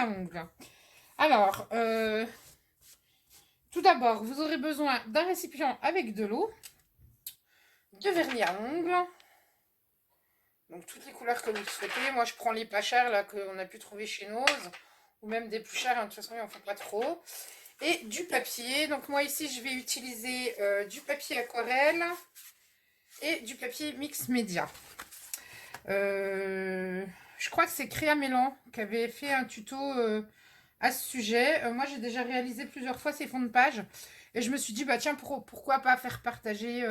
à ongles. Alors, tout d'abord, vous aurez besoin d'un récipient avec de l'eau, de vernis à ongles, donc toutes les couleurs que vous souhaitez. Moi, je prends les pas chers, là, qu'on a pu trouver chez Nose, ou même des plus chers, hein, de toute façon, il n'en faut pas trop. Et du papier. Donc, moi, ici, je vais utiliser du papier aquarelle et du papier mix média. Je crois que c'est Créa Mélan qui avait fait un tuto à ce sujet. Moi, j'ai déjà réalisé plusieurs fois ces fonds de page. Et je me suis dit, bah tiens, pourquoi pas faire partager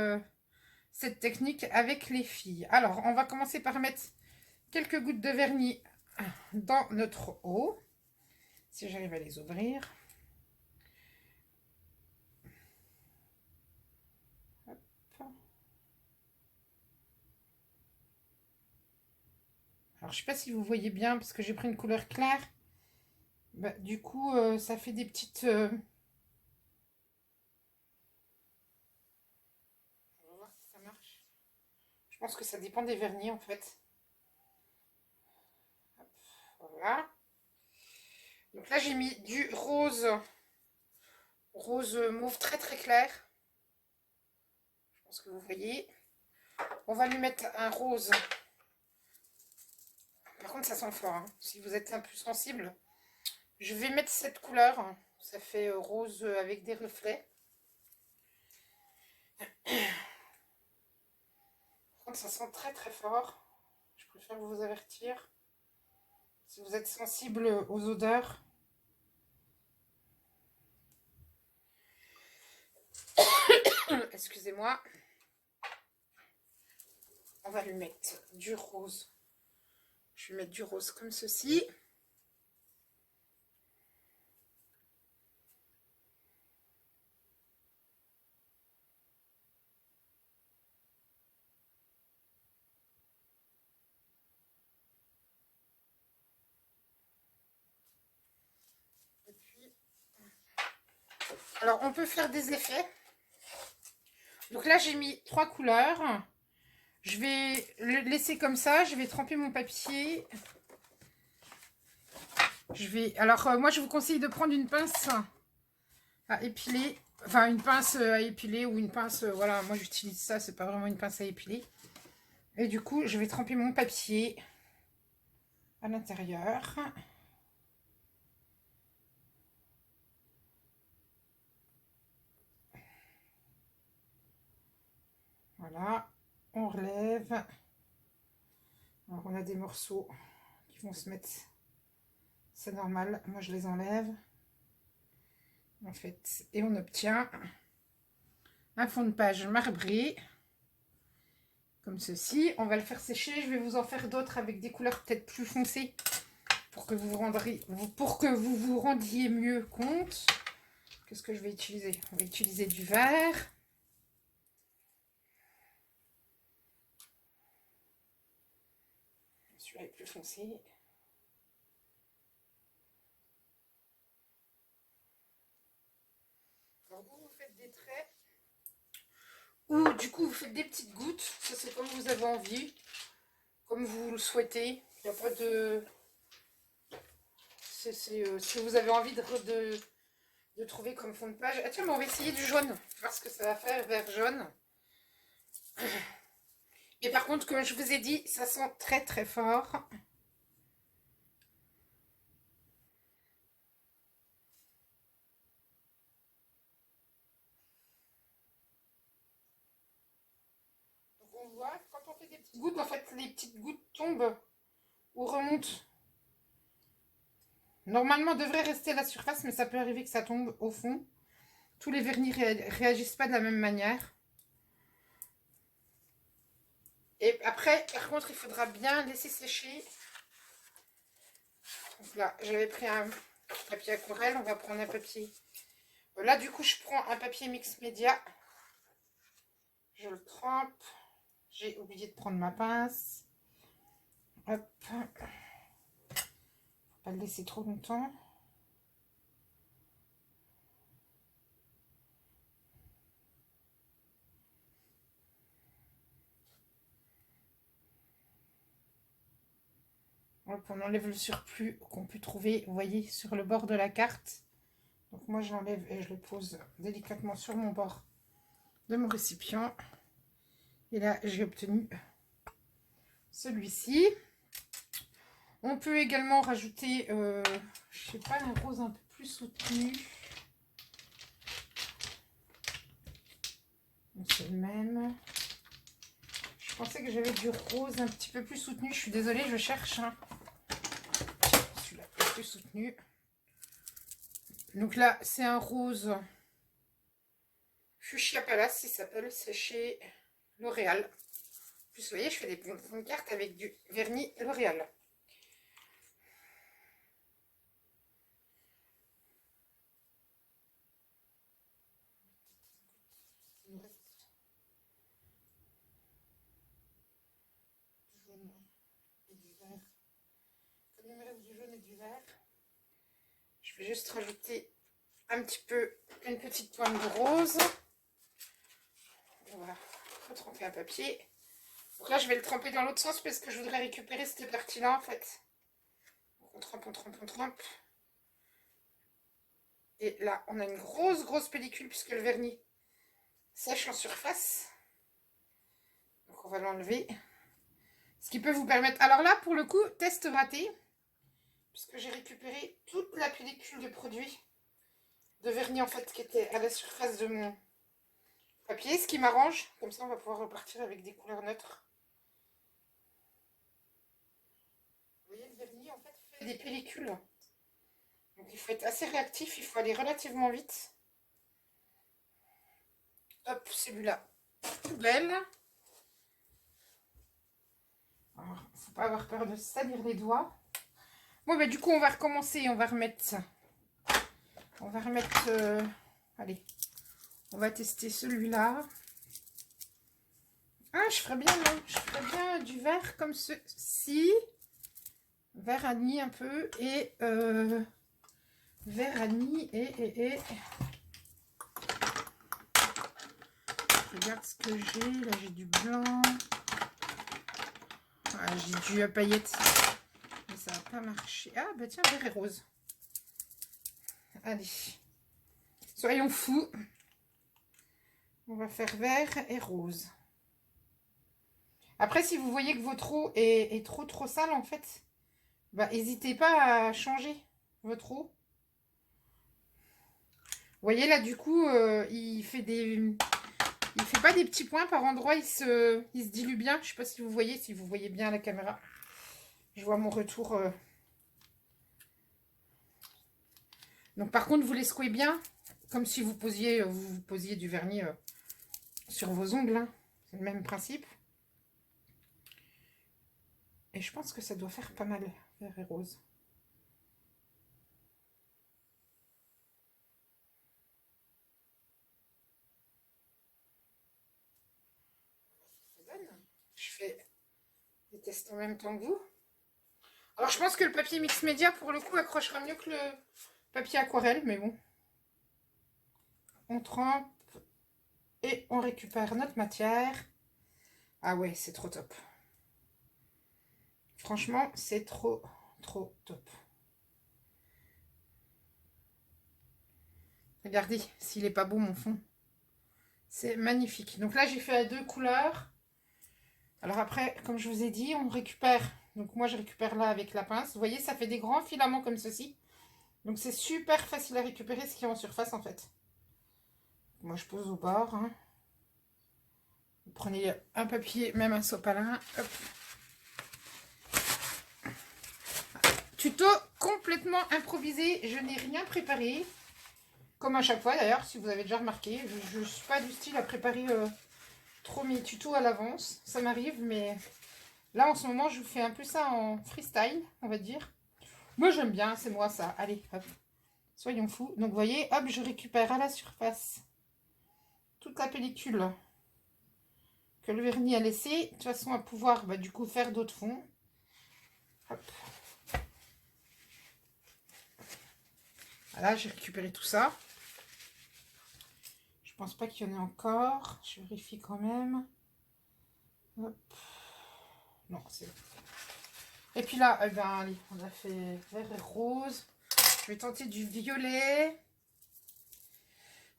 cette technique avec les filles. Alors, on va commencer par mettre quelques gouttes de vernis dans notre eau. Si j'arrive à les ouvrir. Hop. Alors, je sais pas si vous voyez bien, parce que j'ai pris une couleur claire. Bah, du coup, ça fait des petites... On va voir si ça marche. Je pense que ça dépend des vernis, en fait. Hop, voilà. Donc là, j'ai mis du rose, rose mauve très très clair. Je pense que vous voyez. On va lui mettre un rose. Par contre, ça sent fort, hein. Si vous êtes un peu sensible, je vais mettre cette couleur. Ça fait rose avec des reflets. Par contre, ça sent très très fort. Je préfère vous avertir. Si vous êtes sensible aux odeurs. Excusez-moi. On va lui mettre du rose. Je vais mettre du rose comme ceci. Et puis, alors, on peut faire des effets. Donc là, j'ai mis 3 couleurs. Je vais le laisser comme ça. Je vais tremper mon papier. Alors, moi, je vous conseille de prendre une pince à épiler. Enfin, une pince à épiler ou une pince... voilà, moi, j'utilise ça. C'est pas vraiment une pince à épiler. Et du coup, je vais tremper mon papier à l'intérieur. Voilà. On relève. Alors, on a des morceaux qui vont se mettre... C'est normal. Moi, je les enlève. En fait, et on obtient un fond de page marbré comme ceci. On va le faire sécher. Je vais vous en faire d'autres avec des couleurs peut-être plus foncées pour que vous vous rendiez mieux compte. Qu'est-ce que je vais utiliser? On va utiliser du vert. Celui-là est plus foncé. Alors vous faites des traits ou du coup vous faites des petites gouttes. Ça c'est comme vous avez envie, comme vous le souhaitez. Il n'y a pas de... si vous avez envie de trouver comme fond de page. Ah tiens, mais on va essayer du jaune. Voir ce que ça va faire, vert jaune. Et par contre, comme je vous ai dit, ça sent très très fort. Donc on voit, quand on fait des petites gouttes, en fait, les petites gouttes tombent ou remontent. Normalement, devrait rester à la surface, mais ça peut arriver que ça tombe au fond. Tous les vernis réagissent pas de la même manière. Et après, par contre, il faudra bien laisser sécher. Donc là, j'avais pris un papier aquarelle, on va prendre un papier. Là, du coup, je prends un papier mix média. Je le trempe. J'ai oublié de prendre ma pince. Hop. Faut pas le laisser trop longtemps. Hop, on enlève le surplus qu'on peut trouver, vous voyez, sur le bord de la carte. Donc moi, je l'enlève et je le pose délicatement sur mon bord de mon récipient. Et là, j'ai obtenu celui-ci. On peut également rajouter, je sais pas, un rose un peu plus soutenu. C'est le même. Je pensais que j'avais du rose un petit peu plus soutenu. Je suis désolée, je cherche. Hein. Celui-là plus soutenu. Donc là, c'est un rose Fuchsia Palace, il s'appelle. C'est chez L'Oréal. En plus, vous voyez, je fais des fonds de carte avec du vernis L'Oréal. Comme il me reste du jaune et du vert, je vais juste rajouter un petit peu, une petite pointe de rose. On va retremper un papier. Donc là, je vais le tremper dans l'autre sens parce que je voudrais récupérer cette partie-là en fait. Donc on trempe, on trempe, on trempe. Et là, on a une grosse pellicule puisque le vernis sèche en surface. Donc on va l'enlever. Ce qui peut vous permettre... Alors là, pour le coup, test raté. Puisque j'ai récupéré toute la pellicule de produit de vernis en fait qui était à la surface de mon papier. Ce qui m'arrange. Comme ça, on va pouvoir repartir avec des couleurs neutres. Vous voyez, le vernis en fait fait des pellicules. Donc il faut être assez réactif, il faut aller relativement vite. Hop, celui-là, poubelle. Alors, faut pas avoir peur de salir les doigts. Bon, bah du coup, on va recommencer, on va remettre... allez, on va tester celui-là. Ah, je ferais bien du vert comme ceci. Vert à demi un peu et... vert à demi et... Regarde ce que j'ai. Là, j'ai du blanc. Ah, j'ai du paillettes. Mais ça va pas marcher. Ah, bah tiens, vert et rose. Allez. Soyons fous. On va faire vert et rose. Après, si vous voyez que votre eau est trop sale, en fait, bah, n'hésitez pas à changer votre eau. Vous voyez, là, du coup, il fait pas des petits points par endroit, il se dilue bien. Je sais pas si vous voyez bien à la caméra. Je vois mon retour. Donc, par contre, vous les secouez bien, comme si vous posiez du vernis sur vos ongles. Hein. C'est le même principe. Et je pense que ça doit faire pas mal, vert et rose. Je fais des tests en même temps que vous. Alors, je pense que le papier mix média, pour le coup, accrochera mieux que le papier aquarelle, mais bon. On trempe et on récupère notre matière. Ah ouais, c'est trop top. Franchement, c'est trop top. Regardez, s'il n'est pas beau, mon fond. C'est magnifique. Donc là, j'ai fait à 2 couleurs. Alors après, comme je vous ai dit, on récupère. Donc moi, je récupère là avec la pince. Vous voyez, ça fait des grands filaments comme ceci. Donc c'est super facile à récupérer ce qui est en surface, en fait. Moi, je pose au bord. Hein. Vous prenez un papier, même un sopalin. Hop. Tuto complètement improvisé. Je n'ai rien préparé. Comme à chaque fois, d'ailleurs, si vous avez déjà remarqué. Je ne suis pas du style à préparer trop mes tutos à l'avance. Ça m'arrive, mais là, en ce moment, je vous fais un peu ça en freestyle, on va dire. Moi, j'aime bien, c'est moi ça. Allez, hop. Soyons fous. Donc, vous voyez, hop, je récupère à la surface toute la pellicule que le vernis a laissée. De toute façon, à pouvoir, bah, du coup, faire d'autres fonds. Hop. Voilà, j'ai récupéré tout ça. Je pense pas qu'il y en ait encore. Je vérifie quand même. Hop. Non, c'est bon. Et puis là, eh ben, allez, on a fait vert et rose. Je vais tenter du violet.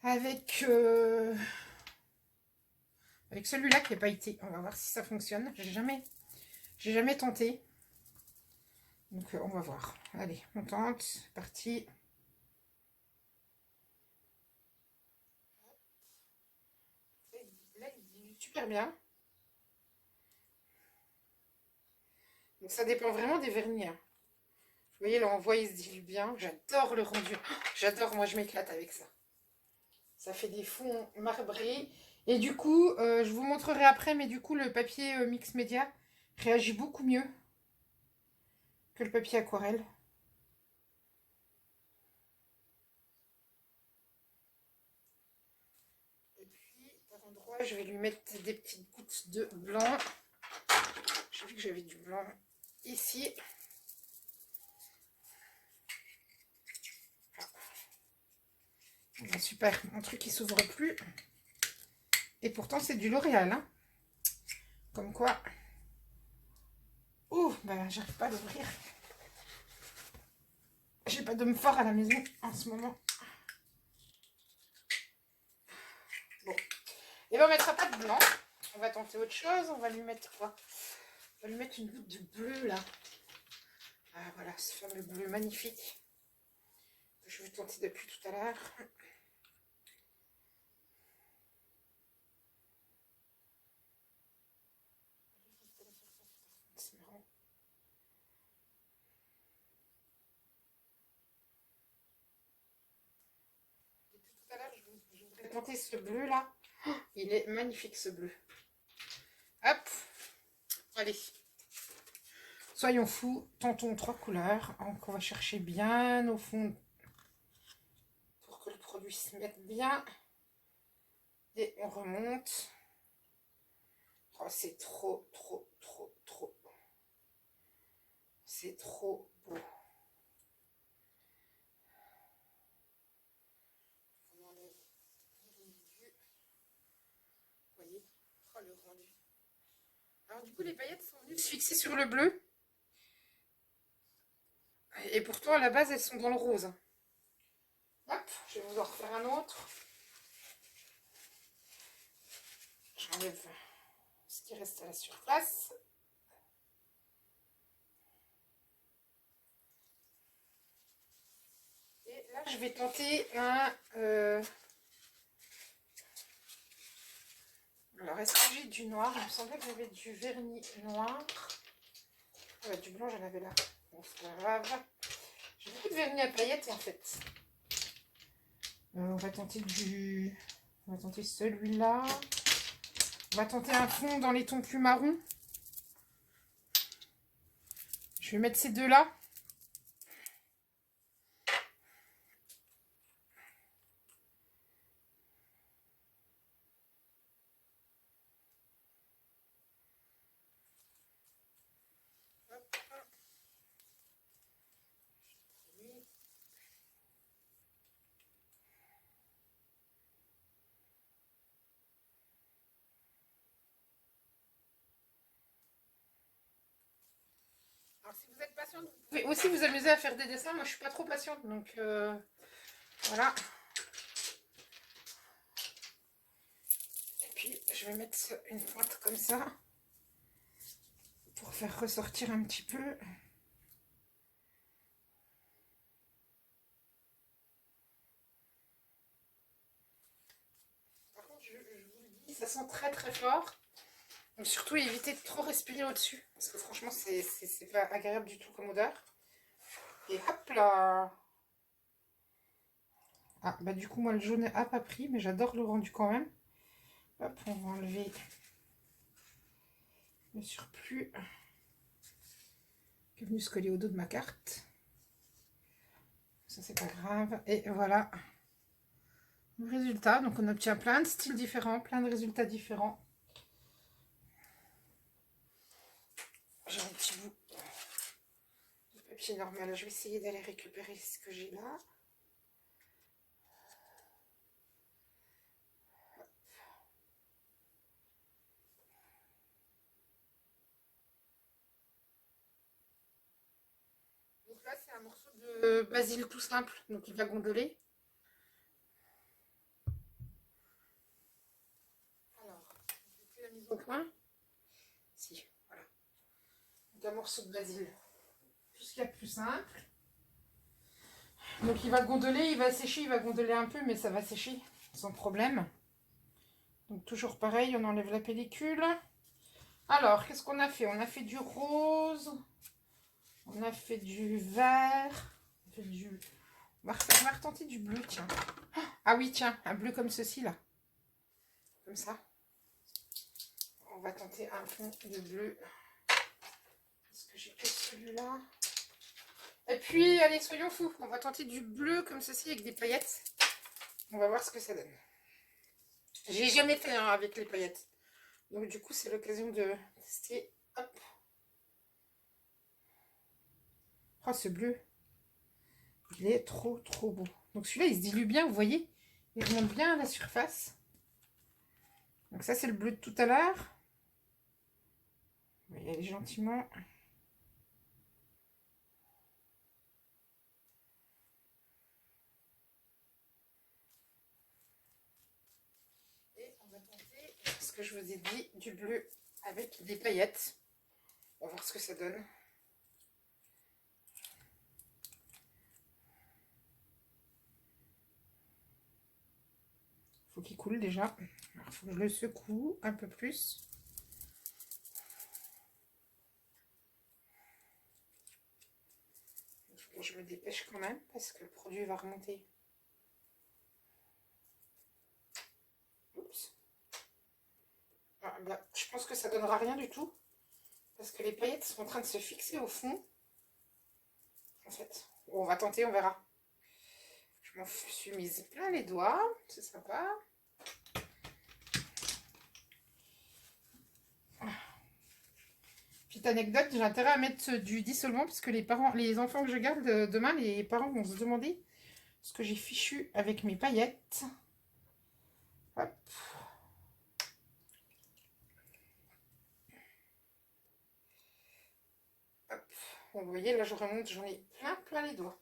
Avec, avec celui-là qui est pailleté. On va voir si ça fonctionne. J'ai jamais tenté. Donc on va voir. Allez, on tente. C'est parti. Là, il dilue super bien. Donc ça dépend vraiment des vernis, hein. Vous voyez, là, on voit, il se dilue bien. J'adore le rendu. J'adore, moi, je m'éclate avec ça. Ça fait des fonds marbrés. Et du coup, je vous montrerai après, mais du coup, le papier mix média réagit beaucoup mieux que le papier aquarelle. Et puis, par endroit, je vais lui mettre des petites gouttes de blanc. J'ai vu que j'avais du blanc ici. Ah, super, mon truc qui s'ouvre plus. Et pourtant, c'est du L'Oréal, hein. Comme quoi. Oh, ben, j'arrive pas à l'ouvrir. J'ai pas d'homme fort à la maison en ce moment. Bon. Et ben, on mettra pas de blanc. On va tenter autre chose. On va lui mettre quoi? On va lui mettre une goutte de bleu, là. Ah, voilà, ce fameux bleu magnifique que je vais tenter depuis tout à l'heure. C'est marrant. Depuis tout à l'heure, je voudrais tenter ce bleu, là. Oh, il est magnifique, ce bleu. Hop. Allez. Soyons fous, tentons 3 couleurs. Donc on va chercher bien au fond pour que le produit se mette bien. Et on remonte. Oh, c'est trop, trop, trop, trop. C'est trop beau. On enlève l'individu. Vous voyez? Oh, le rendu. Alors du coup, les paillettes sont venues se fixer sur le bleu. Et pourtant, à la base, elles sont dans le rose. Hop, je vais vous en refaire un autre. J'enlève ce qui reste à la surface. Et là, je vais tenter un... Alors, est-ce que j'ai du noir? Il me semblait que j'avais du vernis noir. Ah, du blanc, j'en avais là. Bon, c'est pas grave. J'ai beaucoup de vernis à paillettes, en fait. On va tenter du... On va tenter celui-là. On va tenter un fond dans les tons plus marrons. Je vais mettre ces deux-là. Alors, si vous êtes patiente, vous pouvez aussi vous amuser à faire des dessins. Moi, je suis pas trop patiente, donc voilà. Et puis, je vais mettre une pointe comme ça pour faire ressortir un petit peu. Par contre, je vous le dis, ça sent très très fort. Donc, surtout, évitez de trop respirer au-dessus. Parce que franchement, c'est pas agréable du tout comme odeur. Et hop là! Ah, bah du coup, moi, le jaune a pas pris, mais j'adore le rendu quand même. Hop, on va enlever le surplus qui est venu se coller au dos de ma carte. Ça, c'est pas grave. Et voilà le résultat. Donc, on obtient plein de styles différents, plein de résultats différents. J'ai un petit bout de papier normal. Je vais essayer d'aller récupérer ce que j'ai là. Donc là, c'est un morceau de basil tout simple, donc il va gondoler. Alors, la mise au point. Si, voilà. Donc un morceau de basil, tout ce qu'il y a de plus simple. Donc il va gondoler, il va sécher, il va gondoler un peu, mais ça va sécher sans problème. Donc toujours pareil, on enlève la pellicule. Alors, qu'est-ce qu'on a fait? On a fait du rose, on a fait du vert, on, fait du... on va retenter du bleu, tiens. Ah oui, tiens, un bleu comme ceci, là. Comme ça. On va tenter un fond de bleu. Est-ce que j'ai que celui-là? Et puis, allez, soyons fous. On va tenter du bleu comme ceci avec des paillettes. On va voir ce que ça donne. J'ai jamais fait avec les paillettes. Donc, du coup, c'est l'occasion de tester. Hop. Oh, ce bleu. Il est trop, trop beau. Donc, celui-là, il se dilue bien, vous voyez. Il remonte bien à la surface. Donc, ça, c'est le bleu de tout à l'heure. On va y aller gentiment. Ce que je vous ai dit, du bleu avec des paillettes. On va voir ce que ça donne. Faut qu'il coule déjà. Il faut que je le secoue un peu plus. Il faut que je me dépêche quand même parce que le produit va remonter. Oups. Ah, bah, je pense que ça donnera rien du tout. Parce que les paillettes sont en train de se fixer au fond. En fait, on va tenter, on verra. Je m'en suis mise plein les doigts. C'est sympa. Petite anecdote, j'ai intérêt à mettre du dissolvant parce que les enfants que je garde demain, les parents vont se demander ce que j'ai fichu avec mes paillettes. Hop. Hop. Bon, vous voyez, là je remonte, j'en ai plein les doigts.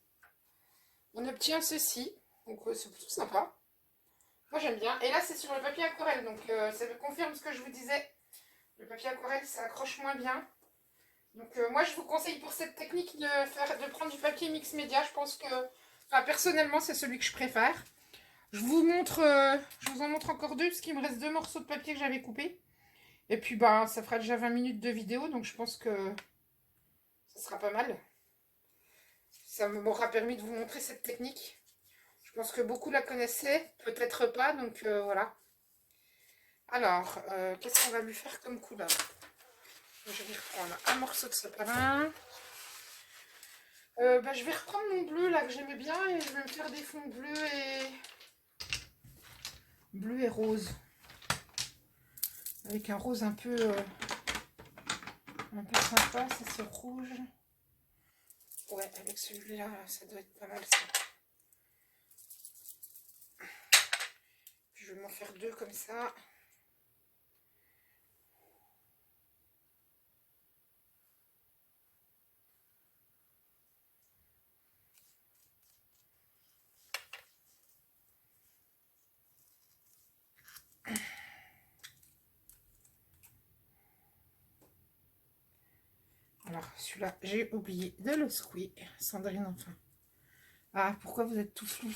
On obtient ceci, donc c'est plutôt sympa. Moi j'aime bien. Et là c'est sur le papier aquarelle, donc ça me confirme ce que je vous disais. Le papier aquarelle ça accroche moins bien. Donc moi je vous conseille pour cette technique de prendre du papier mix média. Je pense que, enfin, personnellement c'est celui que je préfère. Je vous en montre encore deux parce qu'il me reste deux morceaux de papier que j'avais coupés. Et puis bah ça fera déjà 20 minutes de vidéo, donc je pense que ça sera pas mal. Ça m'aura permis de vous montrer cette technique. Je pense que beaucoup la connaissaient, peut-être pas, donc voilà. Alors, qu'est-ce qu'on va lui faire comme couleur? Je vais reprendre un morceau de sopalin. Bah, je vais reprendre mon bleu là que j'aimais bien et je vais me faire des fonds bleu et rose. Avec un rose un peu sympa, ça c'est rouge. Ouais, avec celui-là, ça doit être pas mal ça. Puis je vais m'en faire deux comme ça. Alors, celui-là, j'ai oublié de le secouer. Sandrine, enfin. Ah, pourquoi vous êtes tout flou?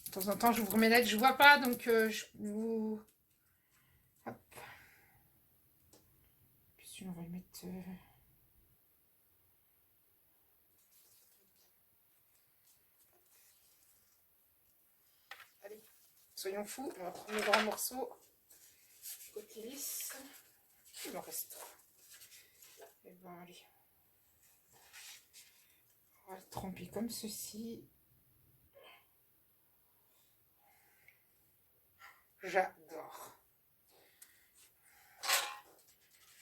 De temps en temps, je vous remets net, je vois pas, donc je vous... Hop. Puis celui-là, on va le mettre... Allez, soyons fous, on va prendre le grand morceau. Côté lisse. Il m'en reste. Et ben, allez. On va le tremper comme ceci. J'adore.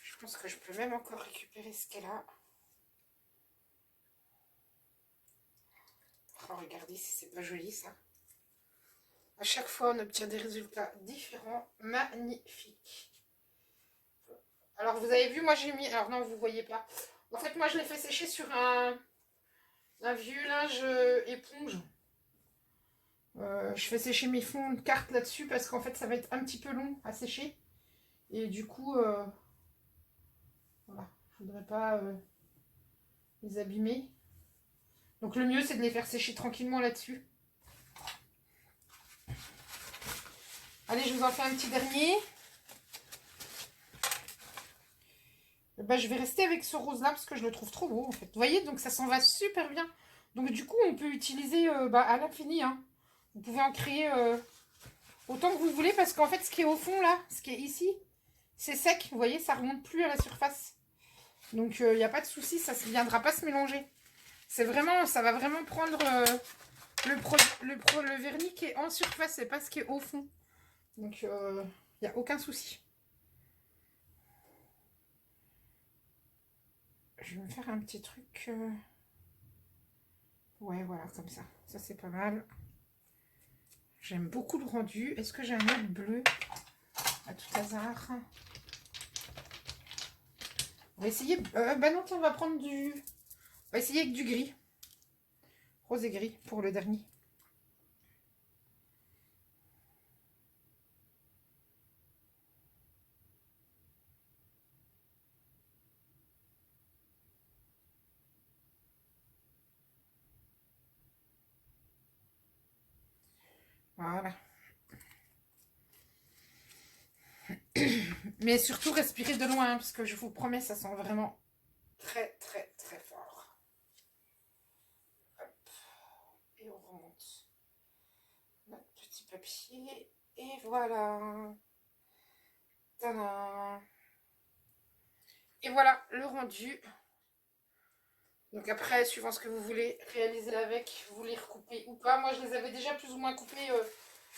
Je pense que je peux même encore récupérer ce qu'elle a. Oh, regardez si c'est pas joli ça. À chaque fois, on obtient des résultats différents. Magnifiques. Alors, vous avez vu, moi j'ai mis... Alors non, vous voyez pas. En fait, moi, je l'ai fait sécher sur un vieux linge éponge. Je fais sécher mes fonds de carte là-dessus parce qu'en fait, ça va être un petit peu long à sécher. Et du coup, voilà, je voudrais pas les abîmer. Donc le mieux, c'est de les faire sécher tranquillement là-dessus. Allez, je vous en fais un petit dernier. Bah, je vais rester avec ce rose-là parce que je le trouve trop beau, en fait. Vous voyez, donc ça s'en va super bien. Donc du coup, on peut utiliser à l'infini. Hein. Vous pouvez en créer autant que vous voulez parce qu'en fait, ce qui est au fond, là, ce qui est ici, c'est sec. Vous voyez, ça remonte plus à la surface. Donc, il n'y a pas de souci, ça ne viendra pas se mélanger. C'est vraiment, ça va vraiment prendre le vernis qui est en surface et pas ce qui est au fond. Donc, il n'y a aucun souci. Je vais me faire un petit truc. Ouais, voilà, comme ça. Ça, c'est pas mal. J'aime beaucoup le rendu. Est-ce que j'ai un autre bleu à tout hasard? On va essayer... bah non, on va prendre du... On va essayer avec du gris. Rose et gris pour le dernier. Voilà. Mais surtout, respirez de loin, parce que je vous promets, ça sent vraiment très, très, très fort. Hop. Et on remonte notre petit papier. Et voilà. Tadam. Et voilà le rendu. Donc après, suivant ce que vous voulez réaliser avec, vous les recoupez ou pas. Moi, je les avais déjà plus ou moins coupés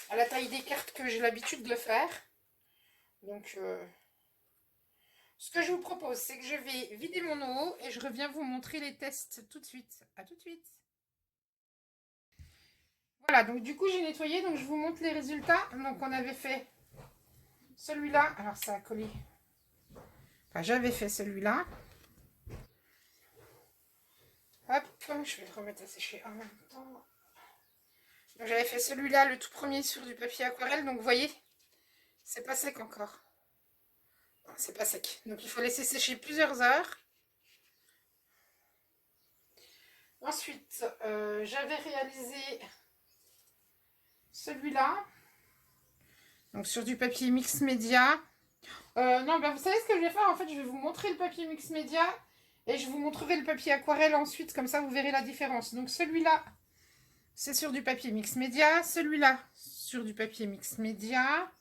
à la taille des cartes que j'ai l'habitude de faire. Donc, ce que je vous propose, c'est que je vais vider mon eau et je reviens vous montrer les tests tout de suite. À tout de suite. Voilà, donc du coup, j'ai nettoyé, donc je vous montre les résultats. Donc, on avait fait celui-là. Alors, ça a collé. Enfin, j'avais fait celui-là. Hop, je vais le remettre à sécher en même temps. Donc, j'avais fait celui-là, le tout premier sur du papier aquarelle. Donc, vous voyez, c'est pas sec encore. C'est pas sec. Donc il faut laisser sécher plusieurs heures. Ensuite, j'avais réalisé celui-là. Donc sur du papier mix média. Non, bah, vous savez ce que je vais faire? En fait, je vais vous montrer le papier mix média. Et je vous montrerai le papier aquarelle ensuite. Comme ça, vous verrez la différence. Donc celui-là, c'est sur du papier mix média. Celui-là, sur du papier mix média.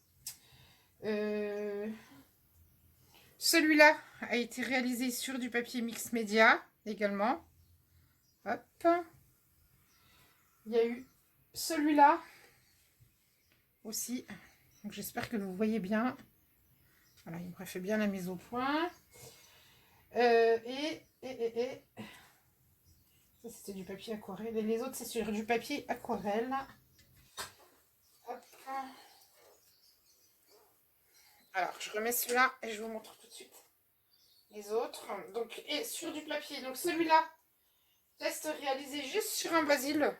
Celui-là a été réalisé sur du papier mix média également. Hop. Il y a eu celui-là aussi. Donc j'espère que vous voyez bien. Voilà, il me refait bien la mise au point. Ça c'était du papier aquarelle. Et les autres c'est sur du papier aquarelle. Hop. Alors je remets celui-là et je vous montre tout de suite les autres. Donc, et sur du papier. Donc celui-là, test réalisé juste sur un basil.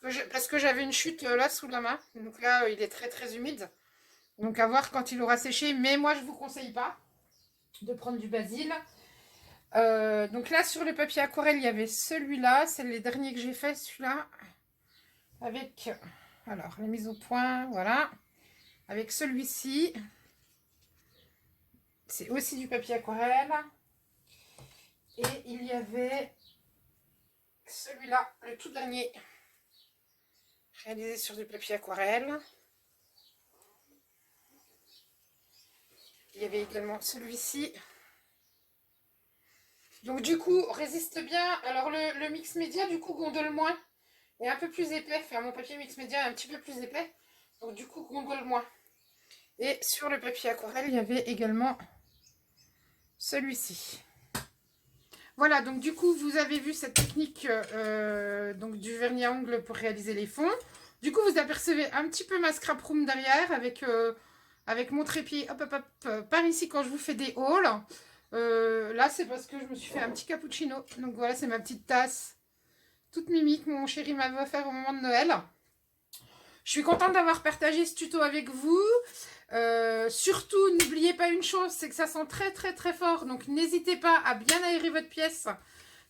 Parce que j'avais une chute là sous la main. Donc là, il est très très humide. Donc à voir quand il aura séché. Mais moi, je ne vous conseille pas de prendre du basil. Donc là, sur le papier aquarelle, il y avait celui-là. C'est les derniers que j'ai fait, celui-là. Avec, alors, la mise au point, voilà. Avec celui-ci. C'est aussi du papier aquarelle. Et il y avait celui-là, le tout dernier. Réalisé sur du papier aquarelle. Il y avait également celui-ci. Donc du coup, résiste bien. Alors le mix média, du coup, gondole moins. Est un peu plus épais. Enfin, mon papier mix média est un petit peu plus épais. Donc du coup, gondole moins. Et sur le papier aquarelle, il y avait également celui-ci. Voilà, donc du coup, vous avez vu cette technique donc du vernis à ongles pour réaliser les fonds. Du coup, vous apercevez un petit peu ma scrap room derrière avec mon trépied hop, hop, hop, par ici quand je vous fais des hauls. Là, c'est parce que je me suis fait un petit cappuccino. Donc voilà, c'est ma petite tasse. Toute mimique, mon chéri m'avait offert au moment de Noël. Je suis contente d'avoir partagé ce tuto avec vous. Surtout, n'oubliez pas une chose, c'est que ça sent très très très fort. Donc n'hésitez pas à bien aérer votre pièce.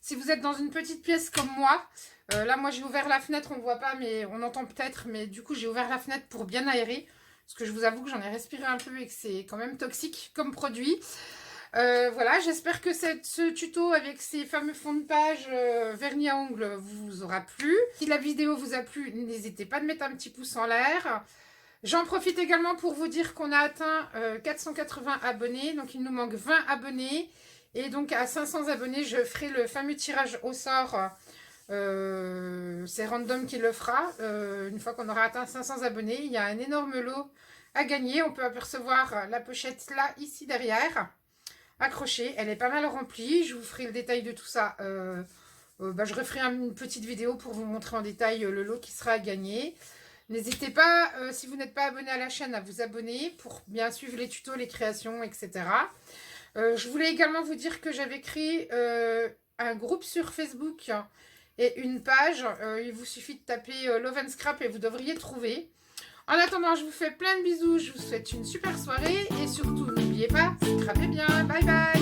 Si vous êtes dans une petite pièce comme moi. Là, moi, j'ai ouvert la fenêtre, on ne voit pas, mais on entend peut-être. Mais du coup, j'ai ouvert la fenêtre pour bien aérer. Parce que je vous avoue que j'en ai respiré un peu et que c'est quand même toxique comme produit. Voilà, j'espère que ce tuto avec ces fameux fonds de page vernis à ongles vous aura plu. Si la vidéo vous a plu, n'hésitez pas de mettre un petit pouce en l'air. J'en profite également pour vous dire qu'on a atteint 480 abonnés. Donc, il nous manque 20 abonnés. Et donc, à 500 abonnés, je ferai le fameux tirage au sort. C'est Random qui le fera. Une fois qu'on aura atteint 500 abonnés, il y a un énorme lot à gagner. On peut apercevoir la pochette là, ici derrière, accrochée. Elle est pas mal remplie. Je vous ferai le détail de tout ça. Je referai une petite vidéo pour vous montrer en détail le lot qui sera à gagner. N'hésitez pas, si vous n'êtes pas abonné à la chaîne, à vous abonner pour bien suivre les tutos, les créations, etc. Je voulais également vous dire que j'avais créé un groupe sur Facebook et une page. Il vous suffit de taper Love and Scrap et vous devriez trouver. En attendant, je vous fais plein de bisous. Je vous souhaite une super soirée et surtout, n'oubliez pas, scrapez bien. Bye bye.